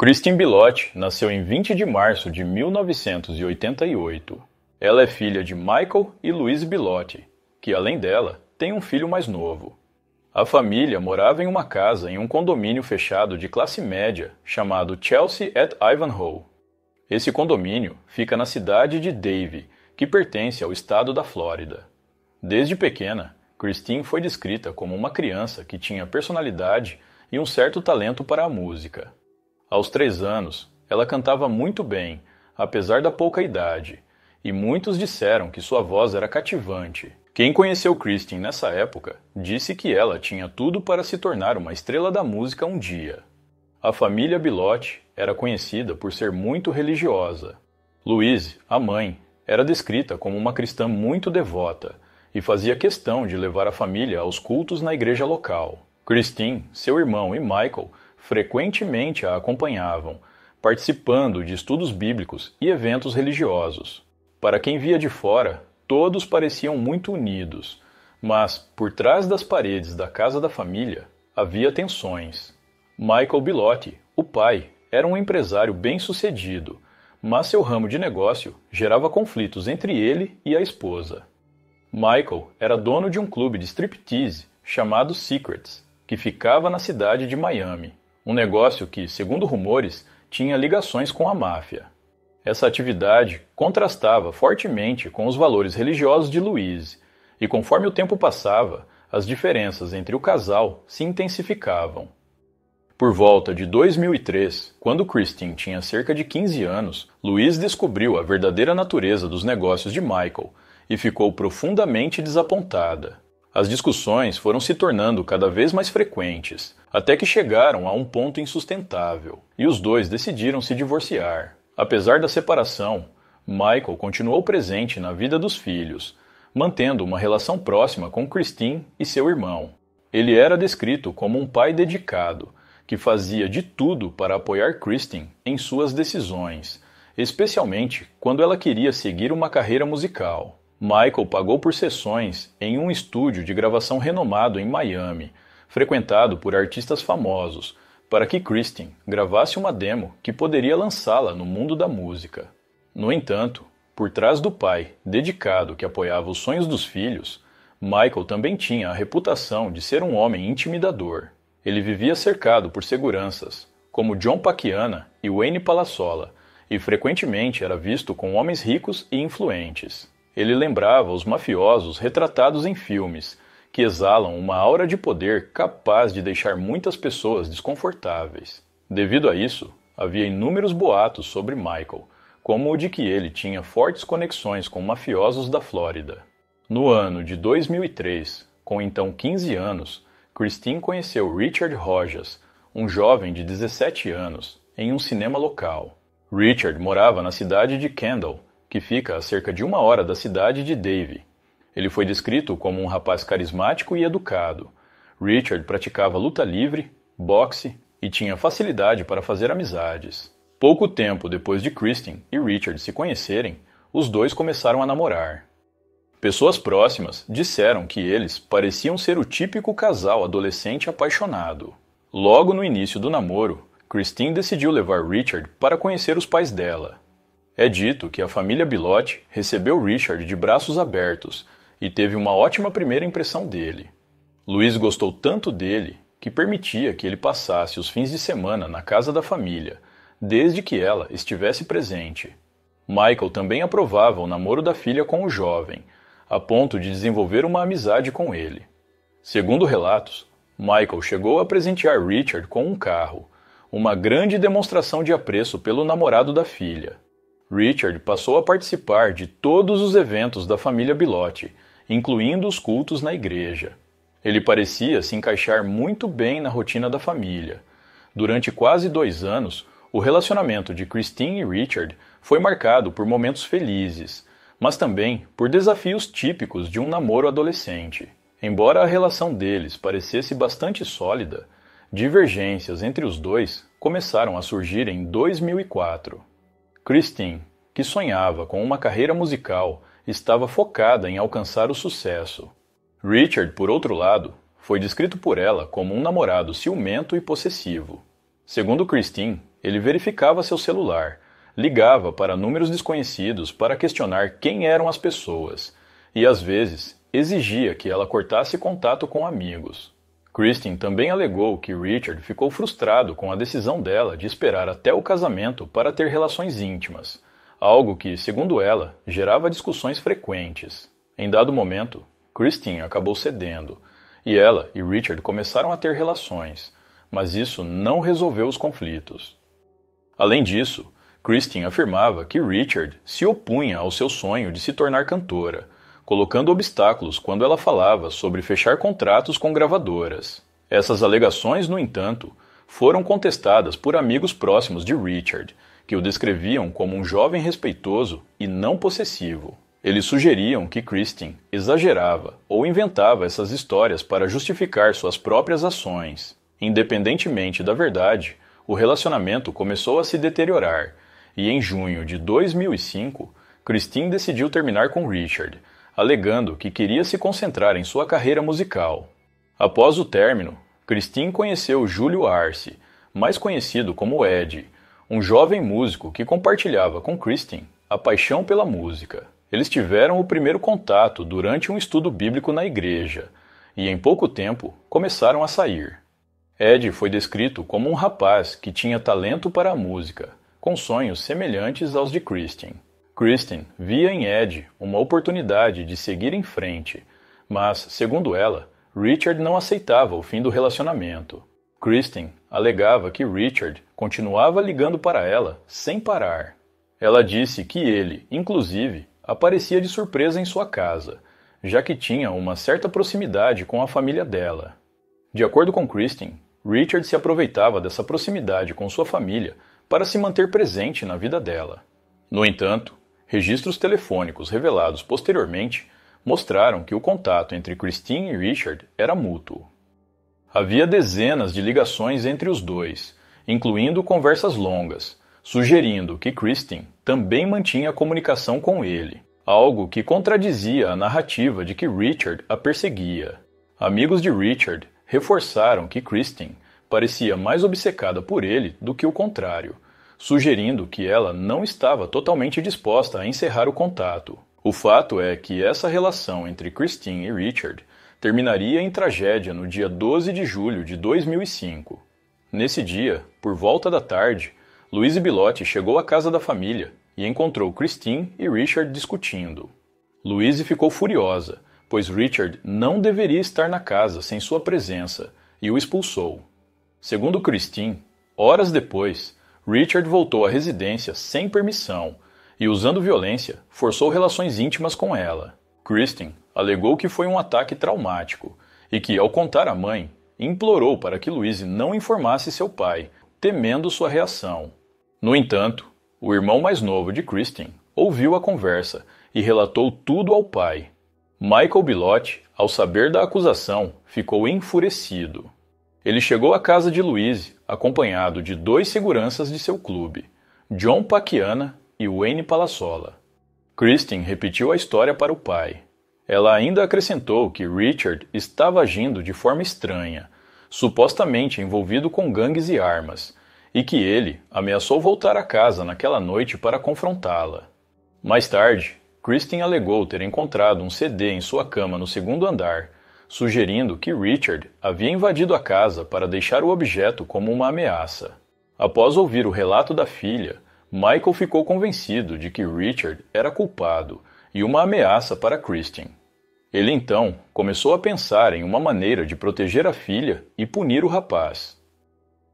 Christine Bilotti nasceu em 20 de março de 1988. Ela é filha de Michael e Louise Bilotti, que além dela, tem um filho mais novo. A família morava em uma casa em um condomínio fechado de classe média chamado Chelsea at Ivanhoe. Esse condomínio fica na cidade de Davie, que pertence ao estado da Flórida. Desde pequena, Christine foi descrita como uma criança que tinha personalidade e um certo talento para a música. Aos 3 anos, ela cantava muito bem, apesar da pouca idade, e muitos disseram que sua voz era cativante. Quem conheceu Christine nessa época disse que ela tinha tudo para se tornar uma estrela da música um dia. A família Bilotti era conhecida por ser muito religiosa. Louise, a mãe, era descrita como uma cristã muito devota e fazia questão de levar a família aos cultos na igreja local. Christine, seu irmão e Michael frequentemente a acompanhavam, participando de estudos bíblicos e eventos religiosos. Para quem via de fora, todos pareciam muito unidos, mas, por trás das paredes da casa da família, havia tensões. Michael Bilotti, o pai, era um empresário bem-sucedido, mas seu ramo de negócio gerava conflitos entre ele e a esposa. Michael era dono de um clube de striptease chamado Secrets, que ficava na cidade de Miami. Um negócio que, segundo rumores, tinha ligações com a máfia. Essa atividade contrastava fortemente com os valores religiosos de Louise, e conforme o tempo passava, as diferenças entre o casal se intensificavam. Por volta de 2003, quando Christine tinha cerca de 15 anos, Louise descobriu a verdadeira natureza dos negócios de Michael e ficou profundamente desapontada. As discussões foram se tornando cada vez mais frequentes, até que chegaram a um ponto insustentável, e os dois decidiram se divorciar. Apesar da separação, Michael continuou presente na vida dos filhos, mantendo uma relação próxima com Christine e seu irmão. Ele era descrito como um pai dedicado, que fazia de tudo para apoiar Christine em suas decisões, especialmente quando ela queria seguir uma carreira musical. Michael pagou por sessões em um estúdio de gravação renomado em Miami, frequentado por artistas famosos, para que Christine gravasse uma demo que poderia lançá-la no mundo da música. No entanto, por trás do pai dedicado que apoiava os sonhos dos filhos, Michael também tinha a reputação de ser um homem intimidador. Ele vivia cercado por seguranças, como John Pacquiana e Wayne Palassola, e frequentemente era visto com homens ricos e influentes. Ele lembrava os mafiosos retratados em filmes, que exalam uma aura de poder capaz de deixar muitas pessoas desconfortáveis. Devido a isso, havia inúmeros boatos sobre Michael, como o de que ele tinha fortes conexões com mafiosos da Flórida. No ano de 2003, com então 15 anos, Christine conheceu Richard Rojas, um jovem de 17 anos, em um cinema local. Richard morava na cidade de Kendall, que fica a cerca de 1 hora da cidade de Davie. Ele foi descrito como um rapaz carismático e educado. Richard praticava luta livre, boxe e tinha facilidade para fazer amizades. Pouco tempo depois de Christine e Richard se conhecerem, os dois começaram a namorar. Pessoas próximas disseram que eles pareciam ser o típico casal adolescente apaixonado. Logo no início do namoro, Christine decidiu levar Richard para conhecer os pais dela. É dito que a família Bilotti recebeu Richard de braços abertos e teve uma ótima primeira impressão dele. Louise gostou tanto dele que permitia que ele passasse os fins de semana na casa da família, desde que ela estivesse presente. Michael também aprovava o namoro da filha com o jovem, a ponto de desenvolver uma amizade com ele. Segundo relatos, Michael chegou a presentear Richard com um carro, uma grande demonstração de apreço pelo namorado da filha. Richard passou a participar de todos os eventos da família Bilotti, incluindo os cultos na igreja. Ele parecia se encaixar muito bem na rotina da família. Durante quase 2 anos, o relacionamento de Christine e Richard foi marcado por momentos felizes, mas também por desafios típicos de um namoro adolescente. Embora a relação deles parecesse bastante sólida, divergências entre os dois começaram a surgir em 2004. Christine, que sonhava com uma carreira musical, estava focada em alcançar o sucesso. Richard, por outro lado, foi descrito por ela como um namorado ciumento e possessivo. Segundo Christine, ele verificava seu celular, ligava para números desconhecidos para questionar quem eram as pessoas e, às vezes, exigia que ela cortasse contato com amigos. Kristen também alegou que Richard ficou frustrado com a decisão dela de esperar até o casamento para ter relações íntimas, algo que, segundo ela, gerava discussões frequentes. Em dado momento, Kristen acabou cedendo, e ela e Richard começaram a ter relações, mas isso não resolveu os conflitos. Além disso, Kristen afirmava que Richard se opunha ao seu sonho de se tornar cantora, colocando obstáculos quando ela falava sobre fechar contratos com gravadoras. Essas alegações, no entanto, foram contestadas por amigos próximos de Richard, que o descreviam como um jovem respeitoso e não possessivo. Eles sugeriam que Kristen exagerava ou inventava essas histórias para justificar suas próprias ações. Independentemente da verdade, o relacionamento começou a se deteriorar, e em junho de 2005, Kristen decidiu terminar com Richard, alegando que queria se concentrar em sua carreira musical. Após o término, Kristen conheceu Júlio Arce, mais conhecido como Ed, um jovem músico que compartilhava com Kristen a paixão pela música. Eles tiveram o primeiro contato durante um estudo bíblico na igreja, e em pouco tempo começaram a sair. Ed foi descrito como um rapaz que tinha talento para a música, com sonhos semelhantes aos de Kristen. Kristen via em Ed uma oportunidade de seguir em frente, mas, segundo ela, Richard não aceitava o fim do relacionamento. Kristen alegava que Richard continuava ligando para ela sem parar. Ela disse que ele, inclusive, aparecia de surpresa em sua casa, já que tinha uma certa proximidade com a família dela. De acordo com Kristen, Richard se aproveitava dessa proximidade com sua família para se manter presente na vida dela. No entanto, registros telefônicos revelados posteriormente mostraram que o contato entre Kristen e Richard era mútuo. Havia dezenas de ligações entre os dois, incluindo conversas longas, sugerindo que Kristen também mantinha comunicação com ele, algo que contradizia a narrativa de que Richard a perseguia. Amigos de Richard reforçaram que Kristen parecia mais obcecada por ele do que o contrário, sugerindo que ela não estava totalmente disposta a encerrar o contato. O fato é que essa relação entre Kristen e Richard terminaria em tragédia no dia 12 de julho de 2005. Nesse dia, por volta da tarde, Louise Bilotti chegou à casa da família e encontrou Kristen e Richard discutindo. Louise ficou furiosa, pois Richard não deveria estar na casa sem sua presença, e o expulsou. Segundo Kristen, horas depois, Richard voltou à residência sem permissão e, usando violência, forçou relações íntimas com ela. Kristen alegou que foi um ataque traumático e que, ao contar à mãe, implorou para que Louise não informasse seu pai, temendo sua reação. No entanto, o irmão mais novo de Kristen ouviu a conversa e relatou tudo ao pai. Michael Bilotti, ao saber da acusação, ficou enfurecido. Ele chegou à casa de Louise, acompanhado de 2 seguranças de seu clube, John Pacquiana e Wayne Palassola. Kristen repetiu a história para o pai. Ela ainda acrescentou que Richard estava agindo de forma estranha, supostamente envolvido com gangues e armas, e que ele ameaçou voltar à casa naquela noite para confrontá-la. Mais tarde, Kristen alegou ter encontrado um CD em sua cama no 2º andar, sugerindo que Richard havia invadido a casa para deixar o objeto como uma ameaça. Após ouvir o relato da filha, Michael ficou convencido de que Richard era culpado e uma ameaça para Kristen. Ele então começou a pensar em uma maneira de proteger a filha e punir o rapaz.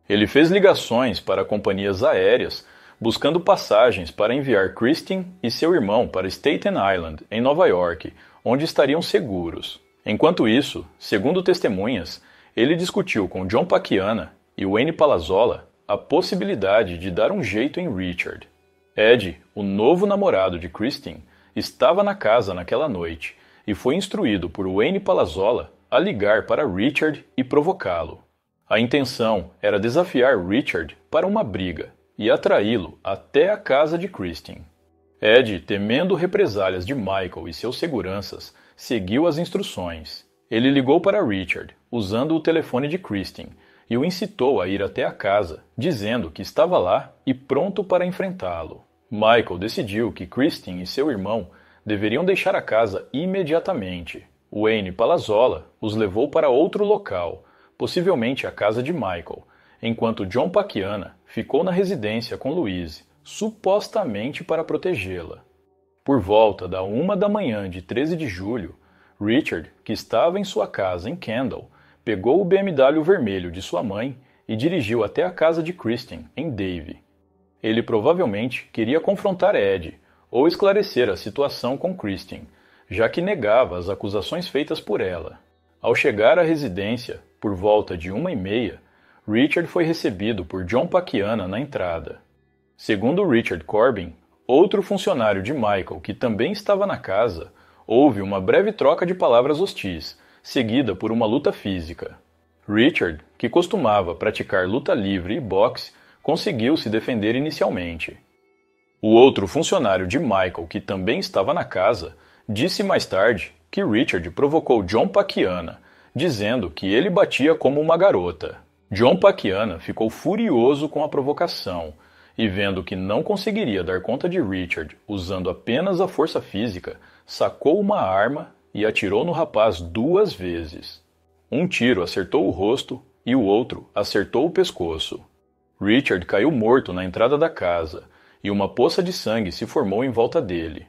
Ele fez ligações para companhias aéreas buscando passagens para enviar Kristen e seu irmão para Staten Island, em Nova York, onde estariam seguros. Enquanto isso, segundo testemunhas, ele discutiu com John Pacquiana e Wayne Palassola a possibilidade de dar um jeito em Richard. Ed, o novo namorado de Kristen, estava na casa naquela noite e foi instruído por Wayne Palassola a ligar para Richard e provocá-lo. A intenção era desafiar Richard para uma briga e atraí-lo até a casa de Kristen. Ed, temendo represálias de Michael e seus seguranças, seguiu as instruções. Ele ligou para Richard, usando o telefone de Kristen, e o incitou a ir até a casa, dizendo que estava lá e pronto para enfrentá-lo. Michael decidiu que Kristen e seu irmão deveriam deixar a casa imediatamente. Wayne Palazzola os levou para outro local, possivelmente a casa de Michael, enquanto John Pacquiana ficou na residência com Louise, supostamente para protegê-la. Por volta da 1 da manhã de 13 de julho, Richard, que estava em sua casa em Kendall, pegou o BMW vermelho de sua mãe e dirigiu até a casa de Kristen, em Davie. Ele provavelmente queria confrontar Ed ou esclarecer a situação com Kristen, já que negava as acusações feitas por ela. Ao chegar à residência, por volta de 1h30, Richard foi recebido por John Pacquiana na entrada. Segundo Richard Corbin, outro funcionário de Michael que também estava na casa, houve uma breve troca de palavras hostis, seguida por uma luta física. Richard, que costumava praticar luta livre e boxe, conseguiu se defender inicialmente. O outro funcionário de Michael, que também estava na casa, disse mais tarde que Richard provocou John Pacquiana, dizendo que ele batia como uma garota. John Pacquiana ficou furioso com a provocação e, vendo que não conseguiria dar conta de Richard usando apenas a força física, sacou uma arma e atirou no rapaz 2 vezes. Um tiro acertou o rosto e o outro acertou o pescoço. Richard caiu morto na entrada da casa e uma poça de sangue se formou em volta dele.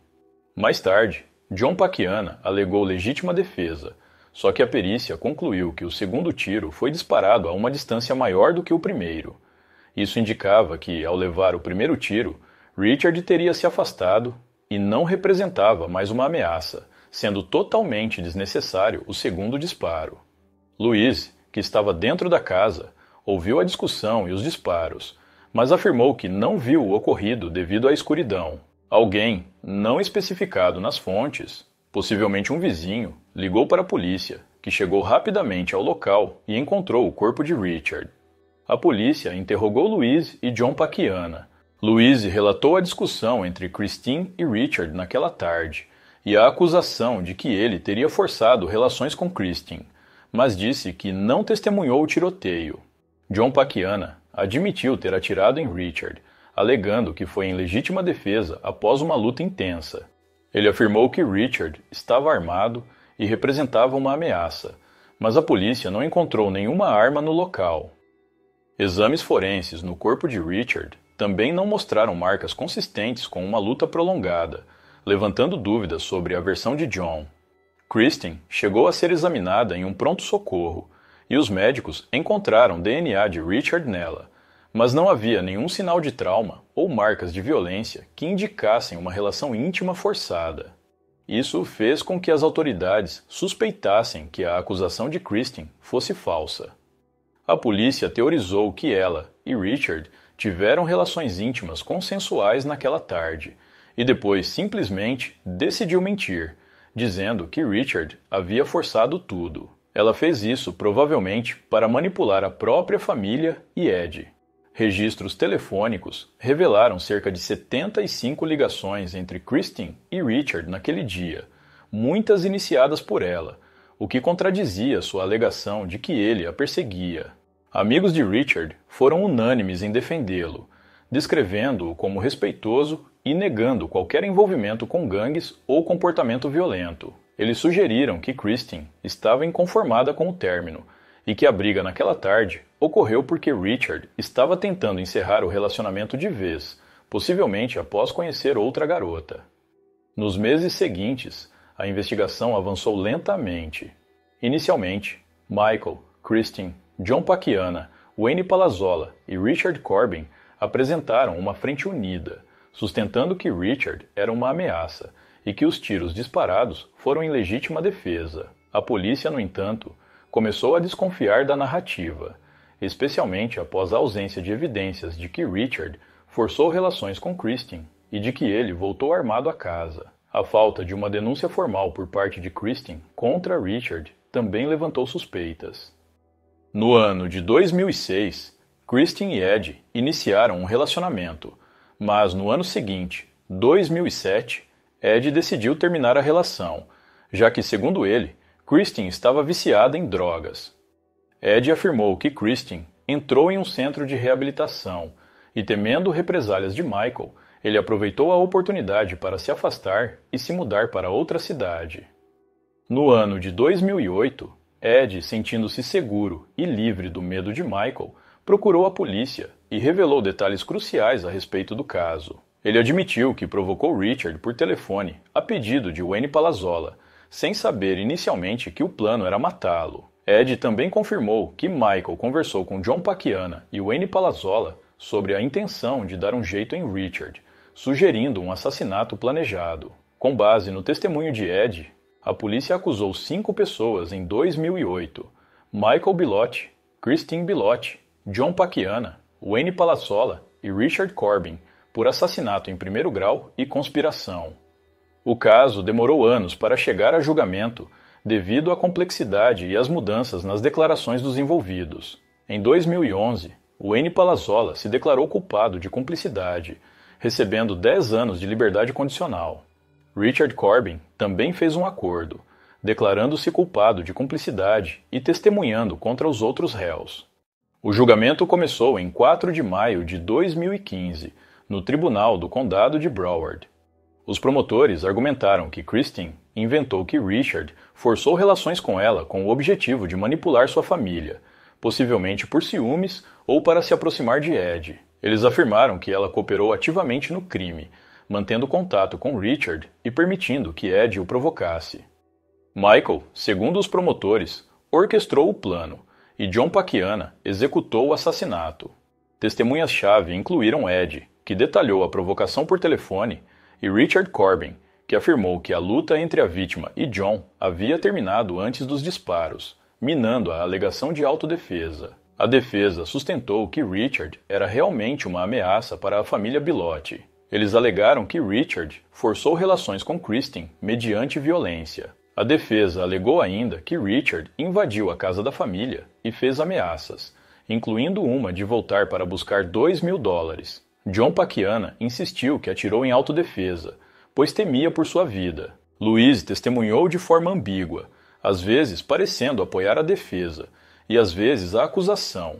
Mais tarde, John Pacquiana alegou legítima defesa, só que a perícia concluiu que o segundo tiro foi disparado a uma distância maior do que o primeiro. Isso indicava que, ao levar o primeiro tiro, Richard teria se afastado e não representava mais uma ameaça, sendo totalmente desnecessário o segundo disparo. Louise, que estava dentro da casa, ouviu a discussão e os disparos, mas afirmou que não viu o ocorrido devido à escuridão. Alguém, não especificado nas fontes, possivelmente um vizinho, ligou para a polícia, que chegou rapidamente ao local e encontrou o corpo de Richard. A polícia interrogou Louise e John Pacquiana. Louise relatou a discussão entre Kristen e Richard naquela tarde e a acusação de que ele teria forçado relações com Kristen, mas disse que não testemunhou o tiroteio. John Pacquiana admitiu ter atirado em Richard, alegando que foi em legítima defesa após uma luta intensa. Ele afirmou que Richard estava armado e representava uma ameaça, mas a polícia não encontrou nenhuma arma no local. Exames forenses no corpo de Richard também não mostraram marcas consistentes com uma luta prolongada, levantando dúvidas sobre a versão de John. Kristen chegou a ser examinada em um pronto-socorro, e os médicos encontraram DNA de Richard nela, mas não havia nenhum sinal de trauma ou marcas de violência que indicassem uma relação íntima forçada. Isso fez com que as autoridades suspeitassem que a acusação de Kristen fosse falsa. A polícia teorizou que ela e Richard tiveram relações íntimas consensuais naquela tarde, e depois simplesmente decidiu mentir, dizendo que Richard havia forçado tudo. Ela fez isso provavelmente para manipular a própria família e Ed. Registros telefônicos revelaram cerca de 75 ligações entre Kristen e Richard naquele dia, muitas iniciadas por ela, o que contradizia sua alegação de que ele a perseguia. Amigos de Richard foram unânimes em defendê-lo, descrevendo-o como respeitoso e negando qualquer envolvimento com gangues ou comportamento violento. Eles sugeriram que Kristen estava inconformada com o término e que a briga naquela tarde ocorreu porque Richard estava tentando encerrar o relacionamento de vez, possivelmente após conhecer outra garota. Nos meses seguintes, a investigação avançou lentamente. Inicialmente, Michael, Kristen, John Pacquiana, Wayne Palazzola e Richard Corbin apresentaram uma frente unida, sustentando que Richard era uma ameaça e que os tiros disparados foram em legítima defesa. A polícia, no entanto, começou a desconfiar da narrativa, especialmente após a ausência de evidências de que Richard forçou relações com Kristen e de que ele voltou armado à casa. A falta de uma denúncia formal por parte de Kristen contra Richard também levantou suspeitas. No ano de 2006, Kristen e Ed iniciaram um relacionamento, mas no ano seguinte, 2007, Ed decidiu terminar a relação, já que, segundo ele, Kristen estava viciada em drogas. Ed afirmou que Kristen entrou em um centro de reabilitação e, temendo represálias de Michael, ele aproveitou a oportunidade para se afastar e se mudar para outra cidade. No ano de 2008, Ed, sentindo-se seguro e livre do medo de Michael, procurou a polícia e revelou detalhes cruciais a respeito do caso. Ele admitiu que provocou Richard por telefone a pedido de Wayne Palazzola, sem saber inicialmente que o plano era matá-lo. Ed também confirmou que Michael conversou com John Pacquiana e Wayne Palazzola sobre a intenção de dar um jeito em Richard, sugerindo um assassinato planejado. Com base no testemunho de Ed, a polícia acusou 5 pessoas em 2008: Michael Bilotti, Kristen Bilotti, John Pacquiana, Wayne Palazzola e Richard Corbin, por assassinato em primeiro grau e conspiração. O caso demorou anos para chegar a julgamento devido à complexidade e às mudanças nas declarações dos envolvidos. Em 2011, Wayne Palazzola se declarou culpado de cumplicidade, recebendo 10 anos de liberdade condicional. Richard Corbin também fez um acordo, declarando-se culpado de cumplicidade e testemunhando contra os outros réus. O julgamento começou em 4 de maio de 2015, no Tribunal do Condado de Broward. Os promotores argumentaram que Kristen inventou que Richard forçou relações com ela com o objetivo de manipular sua família, possivelmente por ciúmes ou para se aproximar de Ed. Eles afirmaram que ela cooperou ativamente no crime, mantendo contato com Richard e permitindo que Ed o provocasse. Michael, segundo os promotores, orquestrou o plano e John Pacquiana executou o assassinato. Testemunhas-chave incluíram Ed, que detalhou a provocação por telefone, e Richard Corbin, que afirmou que a luta entre a vítima e John havia terminado antes dos disparos, minando a alegação de autodefesa. A defesa sustentou que Richard era realmente uma ameaça para a família Bilotti. Eles alegaram que Richard forçou relações com Kristen mediante violência. A defesa alegou ainda que Richard invadiu a casa da família e fez ameaças, incluindo uma de voltar para buscar $2.000. John Pacquiana insistiu que atirou em autodefesa, pois temia por sua vida. Louise testemunhou de forma ambígua, às vezes parecendo apoiar a defesa e às vezes a acusação,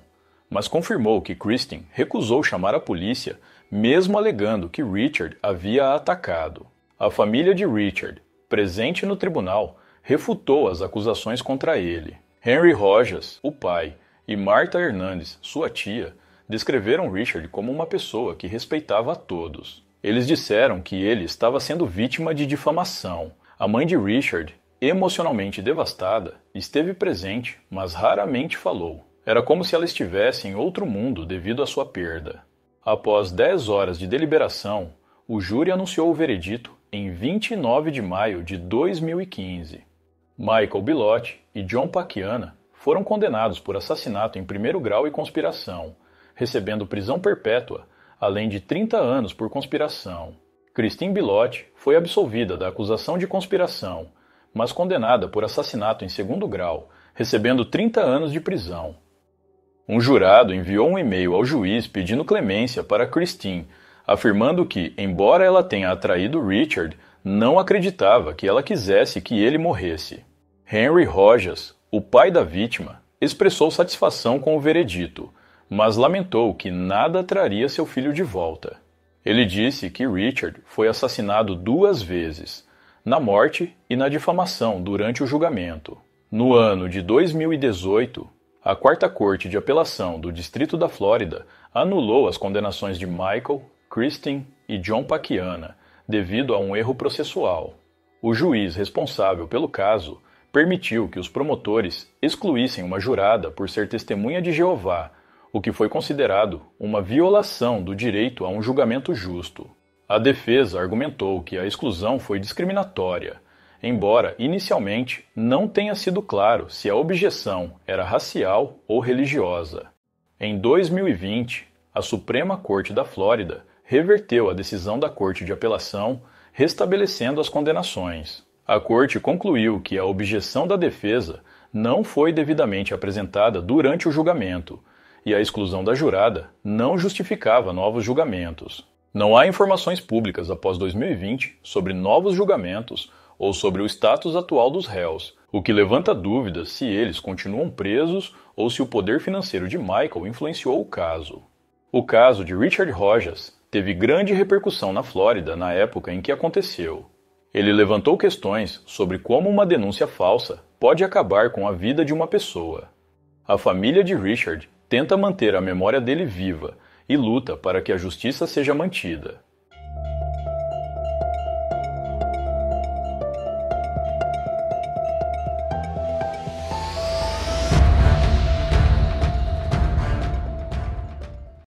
mas confirmou que Kristen recusou chamar a polícia, mesmo alegando que Richard havia a atacado. A família de Richard, presente no tribunal, refutou as acusações contra ele. Henry Rojas, o pai, e Marta Hernandes, sua tia, descreveram Richard como uma pessoa que respeitava a todos. Eles disseram que ele estava sendo vítima de difamação. A mãe de Richard, emocionalmente devastada, esteve presente, mas raramente falou. Era como se ela estivesse em outro mundo devido à sua perda. Após 10 horas de deliberação, o júri anunciou o veredito em 29 de maio de 2015. Michael Bilotti e John Pacquiana foram condenados por assassinato em primeiro grau e conspiração, recebendo prisão perpétua, além de 30 anos por conspiração. Kristen Bilotti foi absolvida da acusação de conspiração, mas condenada por assassinato em segundo grau, recebendo 30 anos de prisão. Um jurado enviou um e-mail ao juiz pedindo clemência para Kristen, afirmando que, embora ela tenha atraído Richard, não acreditava que ela quisesse que ele morresse. Henry Rojas, o pai da vítima, expressou satisfação com o veredito, mas lamentou que nada traria seu filho de volta. Ele disse que Richard foi assassinado 2 vezes, na morte e na difamação durante o julgamento. No ano de 2018, a 4ª Corte de Apelação do Distrito da Flórida anulou as condenações de Michael, Kristen e John Pacquiana, devido a um erro processual. O juiz responsável pelo caso permitiu que os promotores excluíssem uma jurada por ser testemunha de Jeová, o que foi considerado uma violação do direito a um julgamento justo. A defesa argumentou que a exclusão foi discriminatória, embora inicialmente não tenha sido claro se a objeção era racial ou religiosa. Em 2020, a Suprema Corte da Flórida reverteu a decisão da Corte de Apelação, restabelecendo as condenações. A Corte concluiu que a objeção da defesa não foi devidamente apresentada durante o julgamento, e a exclusão da jurada não justificava novos julgamentos. Não há informações públicas após 2020 sobre novos julgamentos ou sobre o status atual dos réus, o que levanta dúvidas se eles continuam presos ou se o poder financeiro de Michael influenciou o caso. O caso de Richard Rojas teve grande repercussão na Flórida na época em que aconteceu. Ele levantou questões sobre como uma denúncia falsa pode acabar com a vida de uma pessoa. A família de Richard tenta manter a memória dele viva e luta para que a justiça seja mantida.